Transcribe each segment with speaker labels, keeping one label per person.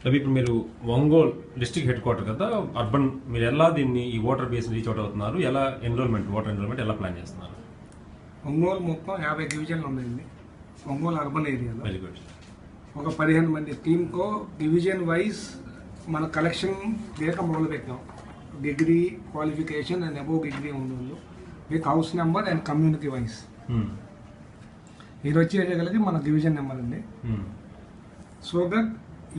Speaker 1: రవి, ఇప్పుడు మీరు Ongole district head quarter కదా, అర్బన్, మీరు ఎలా దీన్ని ఈ ఓటర్ బేస్ రీచ్ అవుట్ అవుతున్నారు, ఎలా ఓటర్ ఎన్రోల్మెంట్ ఎలా ప్లాన్ చేస్తున్నారు?
Speaker 2: ఒంగోలు మొత్తం 50 డివిజన్లు ఉన్నాయండి. ఒంగోలు అర్బన్ ఏరియాలో
Speaker 1: వెరీ గుడ్.
Speaker 2: ఒక 15 మంది టీంకో డివిజన్ వైజ్ మన కలెక్షన్ డేటా మొదలుపెట్టాం. Degree qualification and above degree ఉన్నోళ్ళు with house number and community wise. ఇది వచ్చేయగలిగి మన డివిజన్ నెంబర్ అండి. సో దట్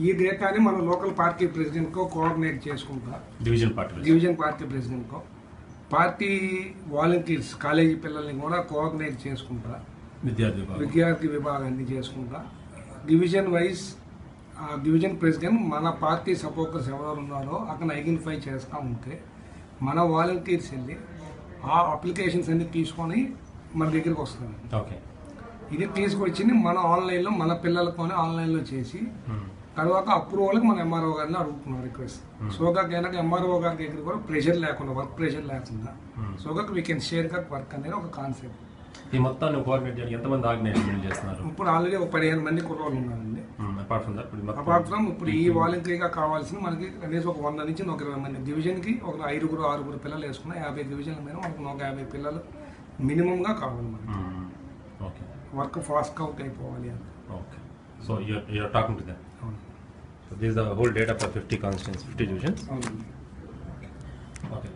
Speaker 2: ఈ డేటాని మన లోకల్ పార్టీ ప్రెసిడెంట్కో కోఆర్డినేట్ చేసుకుంటా, డివిజన్ పార్టీ ప్రెసిడెంట్కో, పార్టీ వాలంటీర్స్ కాలేజీ పిల్లల్ని కూడా కోఆర్డినేట్ చేసుకుంటా, విద్యార్థి విభాగాన్ని చేసుకుంటా, డివిజన్ వైజ్ డివిజన్ ప్రెసిడెంట్ మన పార్టీ సపోర్టర్స్ ఎవరు ఉన్నారో అక్కడ ఐడెంటిఫై చేస్తూ ఉంటే మన వాలంటీర్స్ వెళ్ళి ఆ అప్లికేషన్స్ అన్ని తీసుకొని మన దగ్గరికి వస్తాం.
Speaker 1: ఓకే,
Speaker 2: ఇది తీసుకొచ్చింది మన ఆన్లైన్లో మన పిల్లలతోనే ఆన్లైన్లో చేసి తర్వాత అప్రూవల్కి మన ఎంఆర్ఓ గారిని అడుగుతున్నాం రిక్వెస్ట్. సోగా కనుక ఎంఆర్ఓ గారి దగ్గర కూడా ప్రెషర్ లేకుండా, వర్క్ ప్రెషర్ లేకుండా సోగా we can share that work అనేది ఒక కాన్సెప్ట్.
Speaker 1: ఈ మొత్తాన్ని కోఆర్డినేట్ చేయడానికి ఎంతమంది ఆర్గనైజేషన్ చేస్తున్నారు?
Speaker 2: ఇప్పుడు ఆల్రెడీ ఒక 15 మంది కుర్రోళ్ళు ఉన్నారండి. అపార్ట్ ఫ్రమ్ ఇప్పుడు ఈ వాలంటరీగా కావాల్సిన మనకి కనీసం ఒక 100 నుంచి 120 మంది డివిజన్కి ఒక 5-6 పిల్లలు వేసుకున్న 50 డివిజన్ల మీద మనకు 150 పిల్లలు మినిమంగా కావాలి మనకి.
Speaker 1: ఓకే,
Speaker 2: వర్క్ ఫాస్ట్గా అవుట్ అయిపోవాలి అని.
Speaker 1: Okay, so you're talking to them. So this is the whole data for 50 constituencies, 50 divisions.
Speaker 2: అవునండి.
Speaker 1: Okay.